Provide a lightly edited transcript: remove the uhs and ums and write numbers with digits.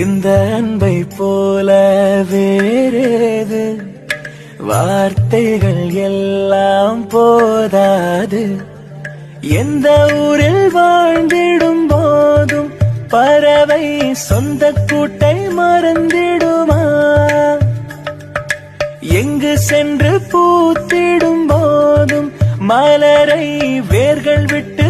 இந்த அன்பை போல வேறேது வார்த்தைகள் எல்லாம் போதாது. எந்த ஊரில் வாழ்ந்திடும் போதும் பறவை சொந்த கூட்டை மறந்திடுமா? எங்கு சென்று பூத்திடும் போதும் மலரை வேர்கள் விட்டு